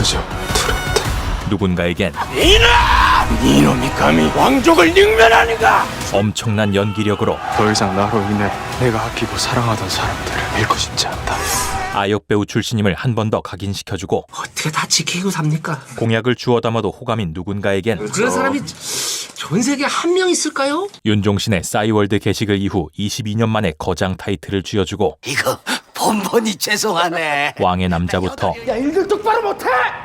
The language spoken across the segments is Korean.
그저 두렵다. 누군가에겐 이놈이 감히 왕족을 능멸하는가? 엄청난 연기력으로 더 이상 나로 인해 내가 아끼고 사랑하던 사람들을 잃고 싶지 않다. 아역 배우 출신임을 한 번 더 각인시켜주고 어떻게 다 지키고 삽니까? 공약을 주워 담아도 호감인 누군가에겐 그런 사람이 전 세계에 한 명 있을까요? 윤종신의 싸이월드 게시글 이후 22년 만에 거장 타이틀을 쥐어주고 이거 번번이 죄송하네. 왕의 남자부터 야, 일들 똑바로 못해.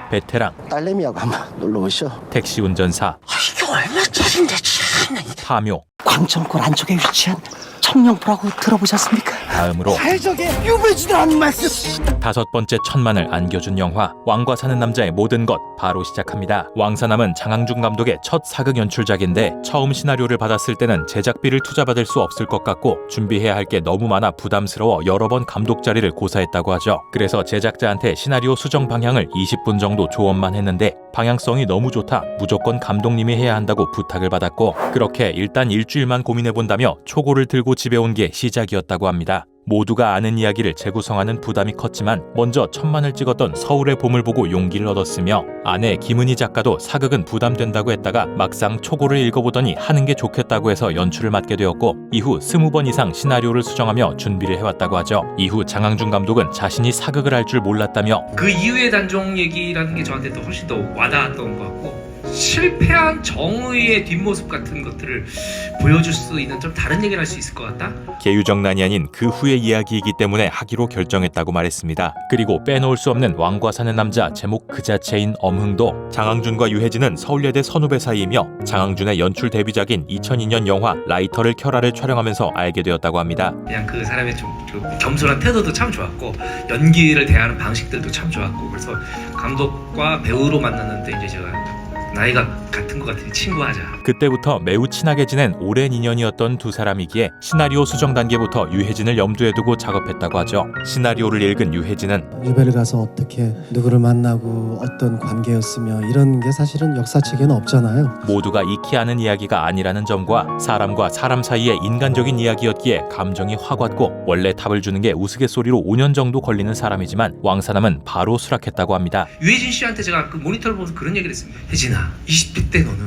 베테랑, 딸내미하고 한번 놀러 오시오. 택시 운전사, 이게 얼마 짜린데 참. 파묘, 광천골 안쪽에 위치한 청룡포라고 들어보셨습니까? 다음으로 해적에 유배지도 않는 말씀. 5번째 천만을 안겨준 영화 왕과 사는 남자의 모든 것 바로 시작합니다. 왕사남은 장항준 감독의 첫 사극 연출작인데 처음 시나리오를 받았을 때는 제작비를 투자받을 수 없을 것 같고 준비해야 할 게 너무 많아 부담스러워 여러 번 감독 자리를 고사했다고 하죠. 그래서 제작자한테 시나리오 수정 방향을 20분 정도 조언만 했는데 방향성이 너무 좋다, 무조건 감독님이 해야 한다고 부탁을 받았고 그렇게 일단 일주일만 고민해본다며 초고를 들고 집에 온 게 시작이었다고 합니다. 모두가 아는 이야기를 재구성하는 부담이 컸지만 먼저 천만을 찍었던 서울의 봄을 보고 용기를 얻었으며 아내 김은희 작가도 사극은 부담된다고 했다가 막상 초고를 읽어보더니 하는 게 좋겠다고 해서 연출을 맡게 되었고 이후 20번 이상 시나리오를 수정하며 준비를 해왔다고 하죠. 이후 장항준 감독은 자신이 사극을 할 줄 몰랐다며 그 이후의 단종 얘기라는 게 저한테 또 훨씬 더 와닿았던 것 같고 실패한 정의의 뒷모습 같은 것들을 보여줄 수 있는 좀 다른 얘기를 할 수 있을 것 같다? 계유정난이 아닌 그 후의 이야기이기 때문에 하기로 결정했다고 말했습니다. 그리고 빼놓을 수 없는 왕과 사는 남자 제목 그 자체인 엄흥도 장항준과 유해진은 서울예대 선후배 사이이며 장항준의 연출 데뷔작인 2002년 영화 라이터를 켜라를 촬영하면서 알게 되었다고 합니다. 그냥 그 사람의 좀 겸손한 태도도 참 좋았고 연기를 대하는 방식들도 참 좋았고 그래서 감독과 배우로 만났는데 이제 제가 나이가 같은 것 같으니 친구하자. 그때부터 매우 친하게 지낸 오랜 인연이었던 두 사람이기에 시나리오 수정 단계부터 유해진을 염두에 두고 작업했다고 하죠. 시나리오를 읽은 유해진은 유배를 가서 어떻게 누구를 만나고 어떤 관계였으며 이런 게 사실은 역사책에는 없잖아요. 모두가 익히 아는 이야기가 아니라는 점과 사람과 사람 사이의 인간적인 이야기였기에 감정이 확 왔고 원래 답을 주는 게 우스갯소리로 5년 정도 걸리는 사람이지만 왕사남은 바로 수락했다고 합니다. 유해진 씨한테 제가 그 모니터를 보면서 그런 얘기를 했습니다. 혜진아 20대 때 너는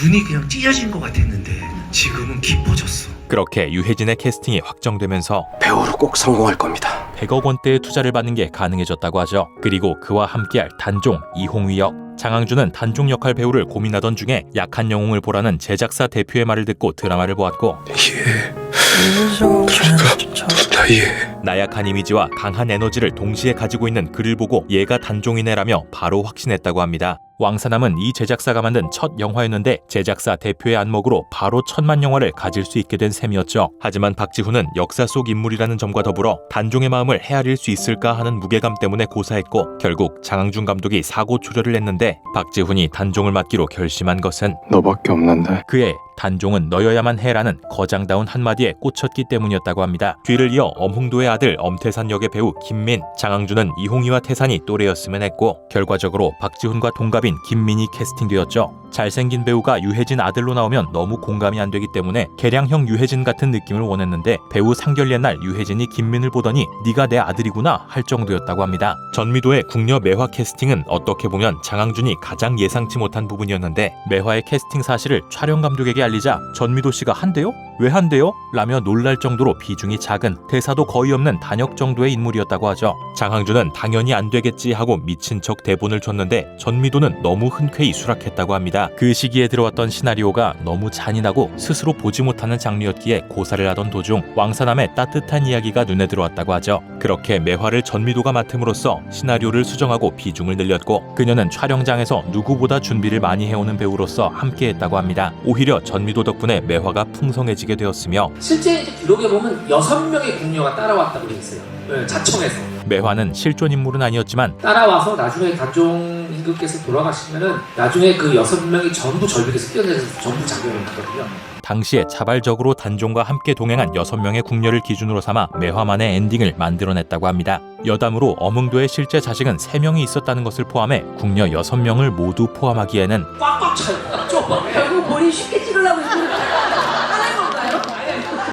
눈이 그냥 찢어진 것 같았는데 지금은 깊어졌어. 그렇게 유해진의 캐스팅이 확정되면서 배우로 꼭 성공할 겁니다. 100억 원대의 투자를 받는 게 가능해졌다고 하죠. 그리고 그와 함께할 단종, 이홍휘 역, 장항준은 단종 역할 배우를 고민하던 중에 약한 영웅을 보라는 제작사 대표의 말을 듣고 드라마를 보았고 나약한 이미지와 강한 에너지를 동시에 가지고 있는 그를 보고 얘가 단종이네라며 바로 확신했다고 합니다. 왕사남은 이 제작사가 만든 첫 영화였는데 제작사 대표의 안목으로 바로 1000만 영화를 가질 수 있게 된 셈이었죠. 하지만 박지훈은 역사 속 인물이라는 점과 더불어 단종의 마음을 헤아릴 수 있을까 하는 무게감 때문에 고사했고 결국 장항준 감독이 사고 초려를 했는데 박지훈이 단종을 맡기로 결심한 것은 너밖에 없는데. 그의 단종은 너여야만 해라는 거장다운 한마디에 꽂혔기 때문이었다고 합니다. 뒤를 이어 엄흥도의 아들 엄태산 역의 배우 김민, 장항준은 이홍희와 태산이 또래였으면 했고 결과적으로 박지훈과 동갑인 김민이 캐스팅되었죠. 잘생긴 배우가 유해진 아들로 나오면 너무 공감이 안 되기 때문에 개량형 유해진 같은 느낌을 원했는데 배우 상견례 날 유해진이 김민을 보더니 네가 내 아들이구나 할 정도였다고 합니다. 전미도의 궁녀 매화 캐스팅은 어떻게 보면 장항준이 가장 예상치 못한 부분이었는데 매화의 캐스팅 사실을 촬영 감독에게 알리자 전미도 씨가 한대요? 왜 한대요? 라며 놀랄 정도로 비중이 작은 대사도 거의 없는 단역 정도의 인물이었다고 하죠. 장항준은 당연히 안 되겠지 하고 미친 척 대본을 줬는데 전미도는 너무 흔쾌히 수락했다고 합니다. 그 시기에 들어왔던 시나리오가 너무 잔인하고 스스로 보지 못하는 장르였기에 고사를 하던 도중 왕사남의 따뜻한 이야기가 눈에 들어왔다고 하죠. 그렇게 매화를 전미도가 맡음으로써 시나리오를 수정하고 비중을 늘렸고 그녀는 촬영장에서 누구보다 준비를 많이 해오는 배우로서 함께했다고 합니다. 오히려 전미도 덕분에 매화가 풍성해지게 되었으며 실제 기록에 보면 6명의 궁녀가 따라왔다고 되어 있어요. 자청해서. 매화는 실존 인물은 아니었지만 따라와서 나중에 단종 임금께서 돌아가시면은 나중에 그 6명이 전부 절벽에서 뛰어내려서 전부 장면을 하거든요. 당시에 자발적으로 단종과 함께 동행한 6명의 궁녀를 기준으로 삼아 매화만의 엔딩을 만들어냈다고 합니다. 여담으로 엄흥도의 실제 자식은 3명이 있었다는 것을 포함해 궁녀 6명을 모두 포함하기에는 꽉꽉 차요. 좁아. 결국 머리 쉽게 찌르려고 했는데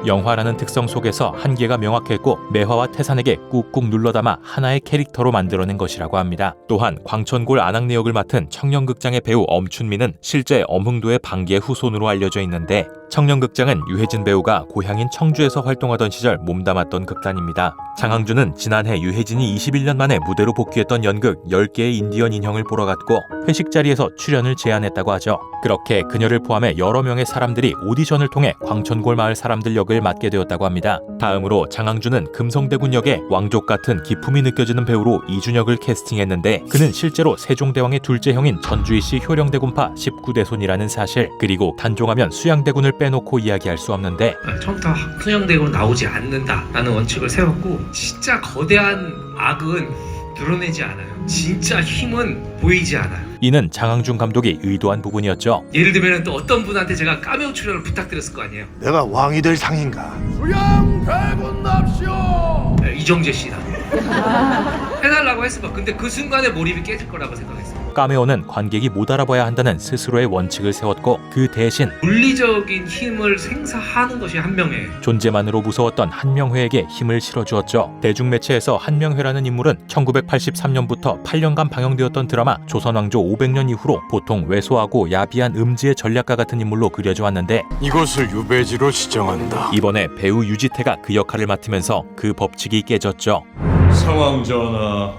영화라는 특성 속에서 한계가 명확했고 매화와 태산에게 꾹꾹 눌러담아 하나의 캐릭터로 만들어낸 것이라고 합니다. 또한 광천골 안악내 역을 맡은 청년극장의 배우 엄춘미는 실제 엄흥도의 방기의 후손으로 알려져 있는데 청년극장은 유해진 배우가 고향인 청주에서 활동하던 시절 몸담았던 극단입니다. 장항준은 지난해 유해진이 21년 만에 무대로 복귀했던 연극 10개의 인디언 인형을 보러 갔고 회식 자리에서 출연을 제안했다고 하죠. 그렇게 그녀를 포함해 여러 명의 사람들이 오디션을 통해 광천골 마을 사람들 역을 맡게 되었다고 합니다. 다음으로 장항준은 금성대군 역에 왕족 같은 기품이 느껴지는 배우로 이준혁을 캐스팅했는데 그는 실제로 세종대왕의 둘째 형인 전주이씨 효령대군파 19대손이라는 사실, 그리고 단종하면 수양대군을 빼놓고 이야기할 수 없는데 처음부터 수양대군 나오지 않는다라는 원칙을 세웠고 진짜 거대한 악은 드러내지 않아요. 진짜 힘은 보이지 않아요. 이는 장항준 감독이 의도한 부분이었죠. 예를 들면 또 어떤 분한테 제가 카메오 출연을 부탁드렸을 거 아니에요. 내가 왕이 될 상인가? 이정재 씨나 해달라고 했어. 근데 그 순간에 몰입이 깨질 거라고 생각했어요. 카메오는 관객이 못 알아봐야 한다는 스스로의 원칙을 세웠고 그 대신 물리적인 힘을 생사하는 것이 한명회. 존재만으로 무서웠던 한명회에게 힘을 실어주었죠. 대중매체에서 한명회라는 인물은 1983년부터 8년간 방영되었던 드라마 조선왕조 500년 이후로 보통 왜소하고 야비한 음지의 전략가 같은 인물로 그려져 왔는데 이곳을 유배지로 지정한다. 이번에 배우 유지태가 그 역할을 맡으면서 그 법칙이 깨졌죠. 상황전하,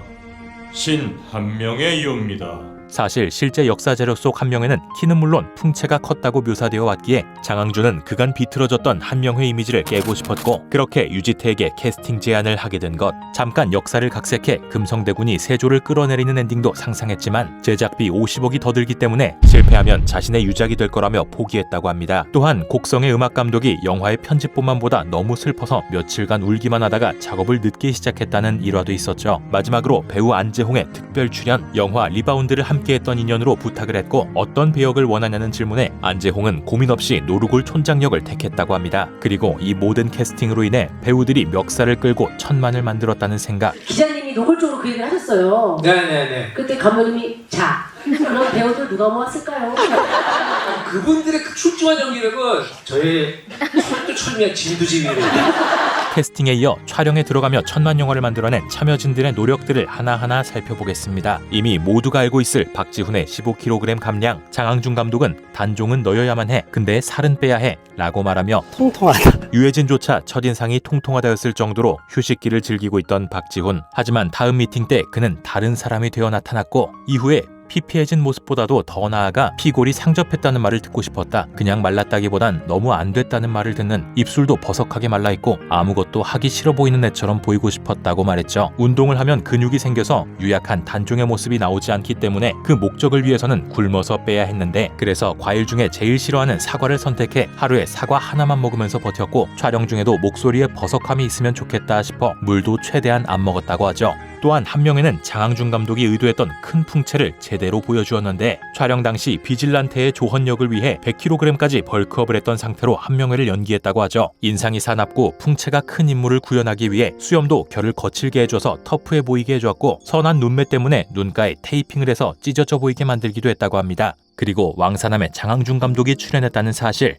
신 한명회이옵니다. 사실 실제 역사자료 속 한명회는 키는 물론 풍채가 컸다고 묘사되어 왔기에 장항준은 그간 비틀어졌던 한명회 이미지를 깨고 싶었고 그렇게 유지태에게 캐스팅 제안을 하게 된 것. 잠깐 역사를 각색해 금성대군이 세조를 끌어내리는 엔딩도 상상했지만 제작비 50억이 더 들기 때문에 실패하면 자신의 유작이 될 거라며 포기했다고 합니다. 또한 곡성의 음악감독이 영화의 편집본만 보다 너무 슬퍼서 며칠간 울기만 하다가 작업을 늦게 시작했다는 일화도 있었죠. 마지막으로 배우 안재홍의 특별 출연, 영화 리바운드를 함께했던 인연으로 부탁을 했고 어떤 배역을 원하냐는 질문에 안재홍은 고민 없이 노루굴 촌장 역을 택했다고 합니다. 그리고 이 모든 캐스팅으로 인해 배우들이 멱살을 끌고 천만을 만들었다는 생각. 기자님이 노골적으로 그 얘기를 하셨어요. 네네네. 그때 감독님이 자, 그럼 배우들 누가 모았을까요? 그분들의 그 출중한 연기력은 저의 철두철미한 진두지휘를. 캐스팅에 이어 촬영에 들어가며 천만 영화를 만들어낸 참여진들의 노력들을 하나하나 살펴보겠습니다. 이미 모두가 알고 있을 박지훈의 15kg 감량, 장항준 감독은 단종은 너여야만 해, 근데 살은 빼야 해 라고 말하며 통통하다. 유해진조차 첫인상이 통통하다였을 정도로 휴식기를 즐기고 있던 박지훈. 하지만 다음 미팅 때 그는 다른 사람이 되어 나타났고 이후에 피피해진 모습보다도 더 나아가 피골이 상접했다는 말을 듣고 싶었다. 그냥 말랐다기보단 너무 안 됐다는 말을 듣는, 입술도 버석하게 말라있고 아무것도 하기 싫어 보이는 애처럼 보이고 싶었다고 말했죠. 운동을 하면 근육이 생겨서 유약한 단종의 모습이 나오지 않기 때문에 그 목적을 위해서는 굶어서 빼야 했는데 그래서 과일 중에 제일 싫어하는 사과를 선택해 하루에 사과 하나만 먹으면서 버텼고 촬영 중에도 목소리에 버석함이 있으면 좋겠다 싶어 물도 최대한 안 먹었다고 하죠. 또한 한명회는 장항준 감독이 의도했던 큰 풍채를 제대로 보여주었는데 촬영 당시 비질란테의 조헌 역을 위해 100kg까지 벌크업을 했던 상태로 한명회를 연기했다고 하죠. 인상이 사납고 풍채가 큰 인물을 구현하기 위해 수염도 결을 거칠게 해줘서 터프해 보이게 해주었고 선한 눈매 때문에 눈가에 테이핑을 해서 찢어져 보이게 만들기도 했다고 합니다. 그리고 왕사남의 장항준 감독이 출연했다는 사실.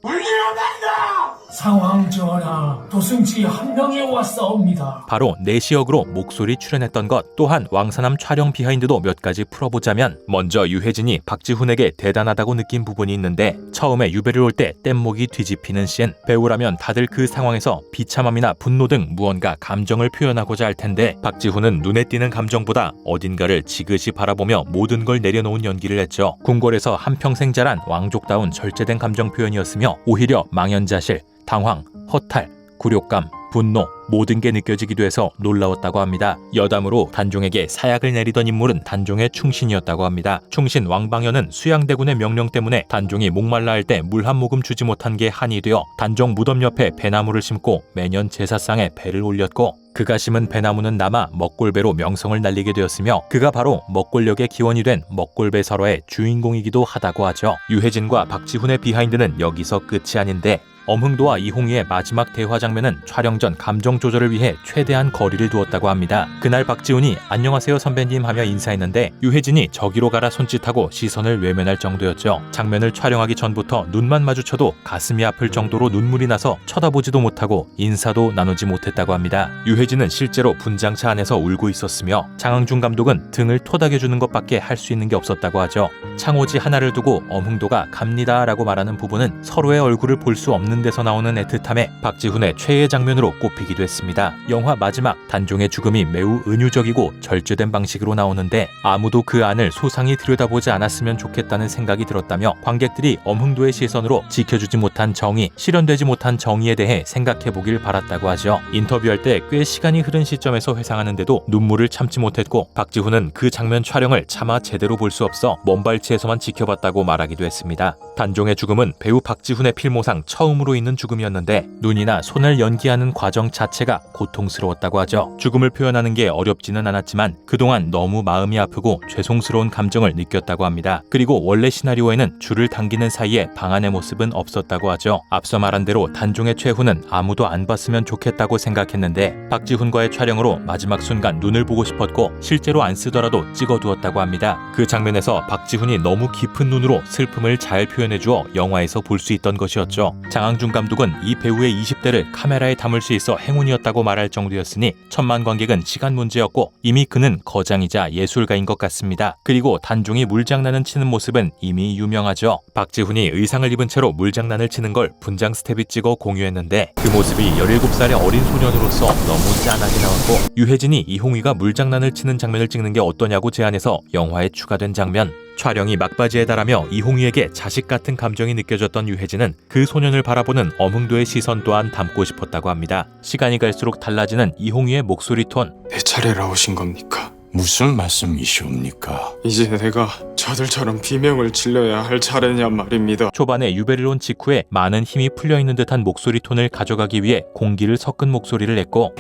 상황 전하, 도승지 한명에 왔사옵니다. 바로 내시 역으로 목소리 출연했던 것. 또한 왕사남 촬영 비하인드도 몇 가지 풀어보자면 먼저 유해진이 박지훈에게 대단하다고 느낀 부분이 있는데 처음에 유배를 올 때 뗏목이 뒤집히는 씬. 배우라면 다들 그 상황에서 비참함이나 분노 등 무언가 감정을 표현하고자 할 텐데 박지훈은 눈에 띄는 감정보다 어딘가를 지그시 바라보며 모든 걸 내려놓은 연기를 했죠. 궁궐에서 한평생 자란 왕족다운 절제된 감정 표현이었으며 오히려 망연자실, 당황, 허탈, 굴욕감, 분노 모든 게 느껴지기도 해서 놀라웠다고 합니다. 여담으로 단종에게 사약을 내리던 인물은 단종의 충신이었다고 합니다. 충신 왕방현은 수양대군의 명령 때문에 단종이 목말라 할 때 물 한 모금 주지 못한 게 한이 되어 단종 무덤 옆에 배나무를 심고 매년 제사상에 배를 올렸고 그가 심은 배나무는 남아 먹골배로 명성을 날리게 되었으며 그가 바로 먹골역의 기원이 된 먹골배 설화의 주인공이기도 하다고 하죠. 유해진과 박지훈의 비하인드는 여기서 끝이 아닌데 엄흥도와 이홍희의 마지막 대화 장면은 촬영 전 감정 조절을 위해 최대한 거리를 두었다고 합니다. 그날 박지훈이 안녕하세요 선배님 하며 인사했는데 유해진이 저기로 가라 손짓하고 시선을 외면할 정도였죠. 장면을 촬영하기 전부터 눈만 마주쳐도 가슴이 아플 정도로 눈물이 나서 쳐다보지도 못하고 인사도 나누지 못했다고 합니다. 유해진은 실제로 분장차 안에서 울고 있었으며 장항준 감독은 등을 토닥여주는 것밖에 할 수 있는 게 없었다고 하죠. 창호지 하나를 두고 엄흥도가 갑니다 라고 말하는 부분은 서로의 얼굴을 볼 수 없는 데서 나오는 애틋함에 박지훈의 최애 장면으로 꼽히기도 했습니다. 영화 마지막 단종의 죽음이 매우 은유적이고 절제된 방식으로 나오는데 아무도 그 안을 소상히 들여다보지 않았으면 좋겠다는 생각이 들었다며 관객들이 엄흥도의 시선으로 지켜주지 못한 정의, 실현되지 못한 정의에 대해 생각해보길 바랐다고 하죠. 인터뷰할 때 꽤 시간이 흐른 시점에서 회상하는데도 눈물을 참지 못했고 박지훈은 그 장면 촬영을 차마 제대로 볼 수 없어 먼발치에서만 지켜봤다고 말하기도 했습니다. 단종의 죽음은 배우 박지훈의 필모상 처음으로 있는 죽음이었는데 눈이나 손을 연기하는 과정 자체가 고통스러웠다고 하죠. 죽음을 표현하는 게 어렵지는 않았지만 그동안 너무 마음이 아프고 죄송스러운 감정을 느꼈다고 합니다. 그리고 원래 시나리오에는 줄을 당기는 사이에 방 안의 모습은 없었다고 하죠. 앞서 말한 대로 단종의 최후는 아무도 안 봤으면 좋겠다고 생각했는데 박지훈과의 촬영으로 마지막 순간 눈을 보고 싶었고 실제로 안 쓰더라도 찍어두었다고 합니다. 그 장면에서 박지훈이 너무 깊은 눈으로 슬픔을 잘 표현해주어 영화에서 볼 수 있던 것이었죠. 장항준 감독은 이 배우의 20대를 카메라에 담을 수 있어 행운이었다고 말할 정도였으니 천만 관객은 시간 문제였고 이미 그는 거장이자 예술가인 것 같습니다. 그리고 단종이 물장난을 치는 모습은 이미 유명하죠. 박지훈이 의상을 입은 채로 물장난을 치는 걸 분장 스텝이 찍어 공유했는데 그 모습이 17살의 어린 소년으로서 너무 짠하게 나왔고 유해진이 이홍희가 물장난을 치는 장면을 찍는 게 어떠냐고 제안해서 영화에 추가된 장면. 촬영이 막바지에 달하며 이홍희에게 자식 같은 감정이 느껴졌던 유해진은 그 소년을 바라보는 엄흥도의 시선 또한 담고 싶었다고 합니다. 시간이 갈수록 달라지는 이홍희의 목소리 톤. 내 차례라 오신 겁니까? 무슨 말씀이시옵니까? 이제 내가 저들처럼 비명을 질러야 할 차례냐 말입니다. 초반에 유배를 직후에 많은 힘이 풀려있는 듯한 목소리 톤을 가져가기 위해 공기를 섞은 목소리를 냈고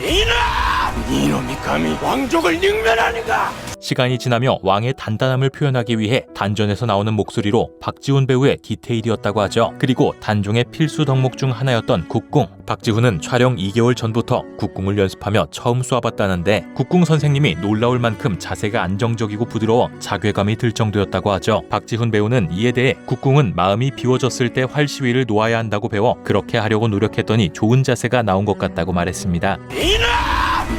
이놈이 감히 왕족을 능멸하는가? 시간이 지나며 왕의 단단함을 표현하기 위해 단전에서 나오는 목소리로 박지훈 배우의 디테일이었다고 하죠. 그리고 단종의 필수 덕목 중 하나였던 국궁. 박지훈은 촬영 2개월 전부터 국궁을 연습하며 처음 쏘아봤다는데 국궁 선생님이 놀라울 만큼 자세가 안정적이고 부드러워 자괴감이 들 정도였다고 하죠. 박지훈 배우는 이에 대해 국궁은 마음이 비워졌을 때 활시위를 놓아야 한다고 배워 그렇게 하려고 노력했더니 좋은 자세가 나온 것 같다고 말했습니다.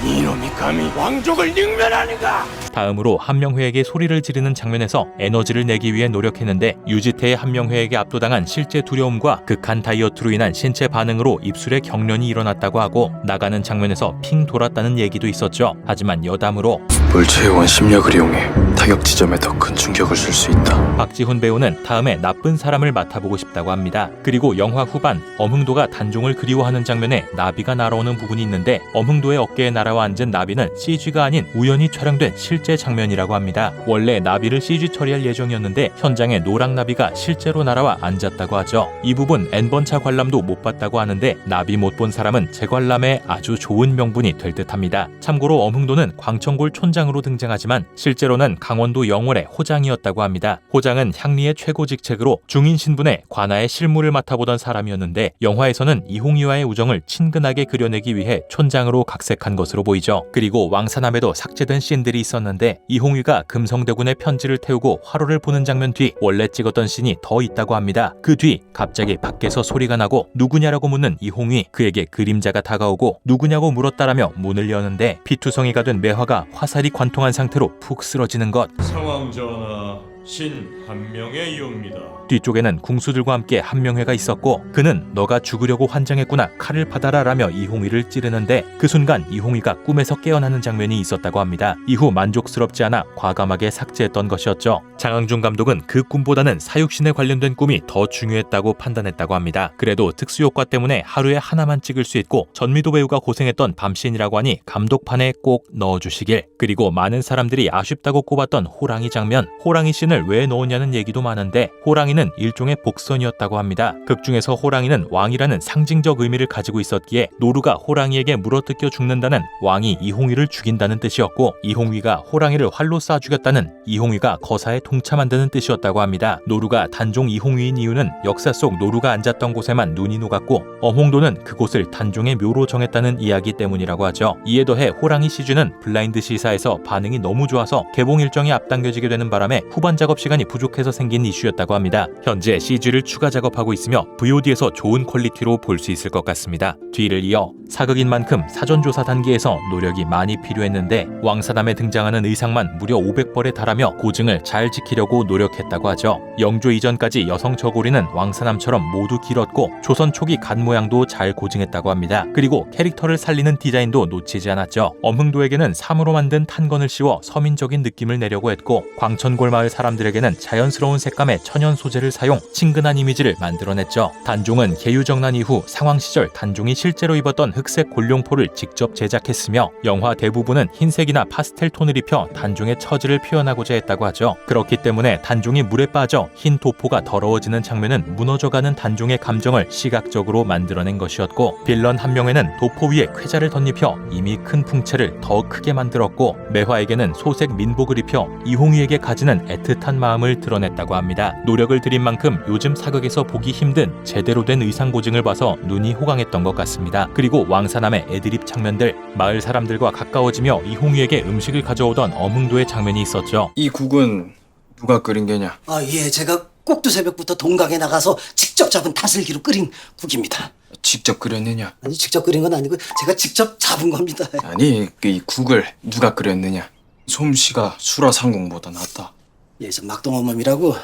이놈이 감히 왕족을 능멸하는가? 다음으로 한명회에게 소리를 지르는 장면에서 에너지를 내기 위해 노력했는데 유지태의 한명회에게 압도당한 실제 두려움과 극한 다이어트로 인한 신체 반응으로 입술에 경련이 일어났다고 하고 나가는 장면에서 핑 돌았다는 얘기도 있었죠. 하지만 여담으로 물체의원 심력을 이용해 타격 지점에 더 큰 충격을 줄 수 있다. 박지훈 배우는 다음에 나쁜 사람을 맡아보고 싶다고 합니다. 그리고 영화 후반 엄흥도가 단종을 그리워하는 장면에 나비가 날아오는 부분이 있는데 엄흥도의 어깨에 날아와 앉은 나비는 CG가 아닌 우연히 촬영된 실제 장면이라고 합니다. 원래 나비를 CG 처리할 예정이었는데 현장에 노랑나비가 실제로 날아와 앉았다고 하죠. 이 부분 N번차 관람도 못 봤다고 하는데 나비 못 본 사람은 재관람에 아주 좋은 명분이 될 듯합니다. 참고로 엄흥도는 광천골 촌장으로 등장하지만 실제로는 강원도 영월의 호장이었다고 합니다. 호장은 향리의 최고 직책으로 중인 신분의 관아의 실무를 맡아보던 사람이었는데 영화에서는 이홍희와의 우정을 친근하게 그려내기 위해 촌장으로 각색한 것으로 보이죠. 그리고 왕사남에도 삭제된 씬들이 있었는데 이홍희가 금성대군의 편지를 태우고 화로를 보는 장면 뒤 원래 찍었던 씬이 더 있다고 합니다. 그 뒤 갑자기 밖에서 소리가 나고 누구냐라고 묻는 이홍희, 그에게 그림자가 다가오고 누구냐고 물었다라며 문을 여는데 피투성이가 된 매화가 화살이 관통한 상태로 푹 쓰러지는 것. 상황 전하, 신 한명의 이옵니다. 뒤쪽에는 궁수들과 함께 한명회가 있었고 그는 너가 죽으려고 환장했구나 칼을 받아라 라며 이홍희를 찌르는데 그 순간 이홍희가 꿈에서 깨어나는 장면이 있었다고 합니다. 이후 만족스럽지 않아 과감하게 삭제했던 것이었죠. 장항준 감독은 그 꿈보다는 사육신에 관련된 꿈이 더 중요했다고 판단했다고 합니다. 그래도 특수효과 때문에 하루에 하나만 찍을 수 있고 전미도 배우가 고생했던 밤씬이라고 하니 감독판에 꼭 넣어주시길. 그리고 많은 사람들이 아쉽다고 꼽았던 호랑이 장면, 호랑이 씬을 장면을 왜 넣었냐는 얘기도 많은데 호랑이는 일종의 복선이었다고 합니다. 극 중에서 호랑이는 왕이라는 상징적 의미를 가지고 있었기에 노루가 호랑이에게 물어뜯겨 죽는다는 왕이 이홍위를 죽인다는 뜻이었고, 이홍위가 호랑이를 활로 쏴 죽였다는 이홍위가 거사에 동참한다는 뜻이었다고 합니다. 노루가 단종 이홍위인 이유는 역사 속 노루가 앉았던 곳에만 눈이 녹았고 엄홍도는 그곳을 단종의 묘로 정했다는 이야기 때문이라고 하죠. 이에 더해 호랑이 시즌은 블라인드 시사에서 반응이 너무 좋아서 개봉 일정이 앞당겨지게 되는 바람에 후반 작업 시간이 부족해서 생긴 이슈였다고 합니다. 현재 CG를 추가 작업하고 있으며 VOD에서 좋은 퀄리티로 볼 수 있을 것 같습니다. 뒤를 이어 사극인 만큼 사전조사 단계에서 노력이 많이 필요했는데 왕사담에 등장하는 의상만 무려 500벌에 달하며 고증을 잘 지키려고 노력했다고 하죠. 영조 이전까지 여성 저고리는 왕사담처럼 모두 길었고 조선 초기 간 모양도 잘 고증했다고 합니다. 그리고 캐릭터를 살리는 디자인도 놓치지 않았죠. 엄흥도에게는 삼으로 만든 탄건을 씌워 서민적인 느낌을 내려고 했고, 광천골 마을 사람들에게는 자연스러운 색감의 천연 소재를 사용 친근한 이미지를 만들어냈죠. 단종은 계유정난 이후 상황 시절 단종이 실제로 입었던 흑색 골룡포를 직접 제작했으며 영화 대부분은 흰색이나 파스텔 톤을 입혀 단종의 처지를 표현하고자 했다고 하죠. 그렇기 때문에 단종이 물에 빠져 흰 도포가 더러워지는 장면은 무너져가는 단종의 감정을 시각적으로 만들어낸 것이었고, 빌런 한 명에는 도포 위에 쾌자를 덧입혀 이미 큰 풍채를 더 크게 만들었고, 매화에게는 소색 민복을 입혀 이홍위에게 가지는 애틋한 마음을 드러냈다고 합니다. 노력을 들인 만큼 요즘 사극에서 보기 힘든 제대로 된 의상 고증을 봐서 눈이 호강했던 것 같습니다. 그리고 왕사남의 애드립 장면들, 마을 사람들과 가까워지며 이홍위에게 음식을 가져오던 엄흥도의 장면이 있었죠. 이 국은 누가 끓인 게냐? 예, 제가 꼭두 새벽부터 동강에 나가서 직접 잡은 다슬기로 끓인 국입니다. 직접 끓였느냐? 아니, 직접 끓인 건 아니고 제가 직접 잡은 겁니다. 아니, 이 국을 누가 끓였느냐? 솜씨가 수라상공보다 낫다. 예, 저 막동어멈이라고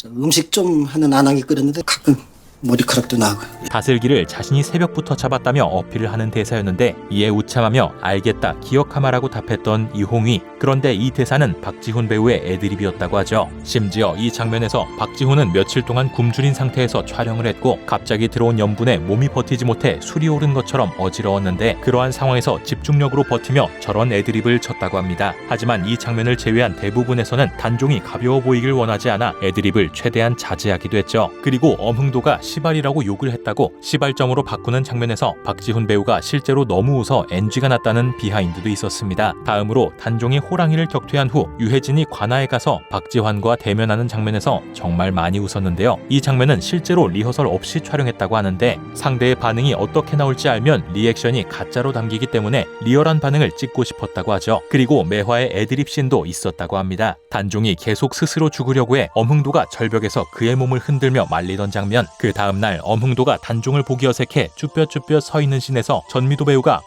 음식 좀 하는 아낙이 끓였는데 가끔 머리카락도 나고. 다슬기를 자신이 새벽부터 잡았다며 어필을 하는 대사였는데 이에 우참하며 알겠다 기억하마라고 답했던 이홍위. 그런데 이 대사는 박지훈 배우의 애드립이었다고 하죠. 심지어 이 장면에서 박지훈은 며칠 동안 굶주린 상태에서 촬영을 했고 갑자기 들어온 염분에 몸이 버티지 못해 술이 오른 것처럼 어지러웠는데 그러한 상황에서 집중력으로 버티며 저런 애드립을 쳤다고 합니다. 하지만 이 장면을 제외한 대부분에서는 단종이 가벼워 보이길 원하지 않아 애드립을 최대한 자제하기도 했죠. 그리고 엄흥도가 시발이라고 욕을 했다고 시발점으로 바꾸는 장면에서 박지훈 배우가 실제로 너무 웃어 NG가 났다는 비하인드도 있었습니다. 다음으로 단종이 호랑이를 격퇴한 후 유해진이 관아에 가서 박지환과 대면하는 장면에서 정말 많이 웃었는데요. 이 장면은 실제로 리허설 없이 촬영했다고 하는데 상대의 반응이 어떻게 나올지 알면 리액션이 가짜로 담기기 때문에 리얼한 반응을 찍고 싶었다고 하죠. 그리고 매화의 애드립 씬도 있었다고 합니다. 단종이 계속 스스로 죽으려고 해 엄흥도가 절벽에서 그의 몸을 흔들며 말리던 장면, 그 다음날 엄흥도가 단종을 보기 어색해 쭈뼛쭈뼛 서 있는 씬에서 전미도 배우가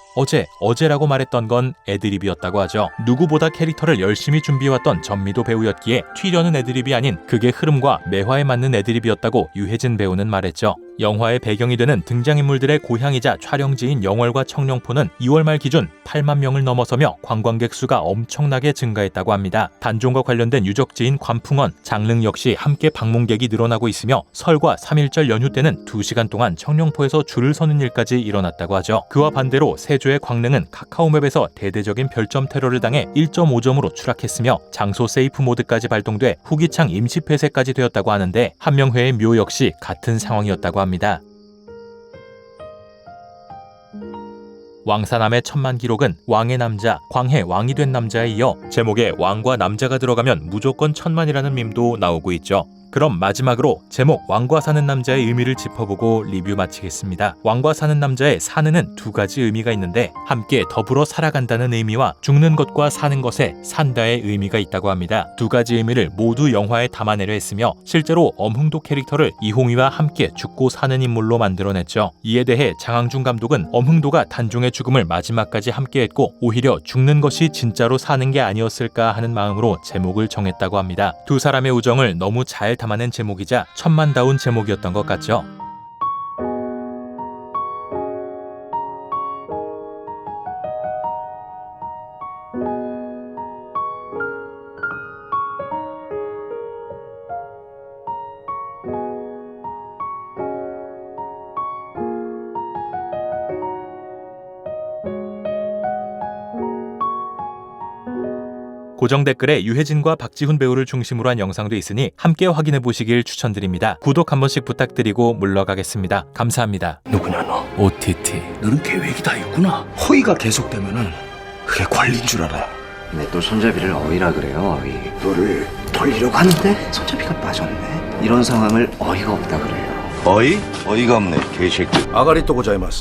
어제라고 말했던 건 애드립이었다고 하죠. 누구보다 캐릭터를 열심히 준비해왔던 전미도 배우였기에 튀려는 애드립이 아닌 극의 흐름과 매화에 맞는 애드립이었다고 유해진 배우는 말했죠. 영화의 배경이 되는 등장인물들의 고향이자 촬영지인 영월과 청룡포는 2월 말 기준 8만 명을 넘어서며 관광객 수가 엄청나게 증가했다고 합니다. 단종과 관련된 유적지인 관풍원, 장릉 역시 함께 방문객이 늘어나고 있으며 설과 3.1절 연휴 때는 2시간 동안 청룡포에서 줄을 서는 일까지 일어났다고 하죠. 그와 반대로 세조의 광릉은 카카오맵에서 대대적인 별점 테러를 당해 1.5점으로 추락했으며 장소 세이프 모드까지 발동돼 후기창 임시 폐쇄까지 되었다고 하는데 한명회의 묘 역시 같은 상황이었다고 합니다. 왕사남의 천만 기록은 왕의 남자, 광해 왕이 된 남자에 이어 제목에 왕과 남자가 들어가면 무조건 천만이라는 밈도 나오고 있죠. 그럼 마지막으로 제목 왕과 사는 남자의 의미를 짚어보고 리뷰 마치겠습니다. 왕과 사는 남자의 사는은 두 가지 의미가 있는데 함께 더불어 살아간다는 의미와 죽는 것과 사는 것에 산다의 의미가 있다고 합니다. 두 가지 의미를 모두 영화에 담아내려 했으며 실제로 엄흥도 캐릭터를 이홍위와 함께 죽고 사는 인물로 만들어냈죠. 이에 대해 장항준 감독은 엄흥도가 단종의 죽음을 마지막까지 함께했고 오히려 죽는 것이 진짜로 사는 게 아니었을까 하는 마음으로 제목을 정했다고 합니다. 두 사람의 우정을 너무 잘 담아낸 제목이자 천만다운 제목이었던 것 같죠. 고정 댓글에 유해진과 박지훈 배우를 중심으로 한 영상도 있으니 함께 확인해 보시길 추천드립니다. 구독 한 번씩 부탁드리고 물러가겠습니다. 감사합니다. 누구냐 너? OTT. 너는 계획이 다 있구나. 허위가 계속되면은 그게 관리인 줄 알아. 왜 또 손잡이를 어이라 그래요, 어이. 너를 돌리려고 하는데 손잡이가 빠졌네. 이런 상황을 어이가 없다 그래요. 어이? 어이가 없네 개새끼. 아가리 또 고자이마스.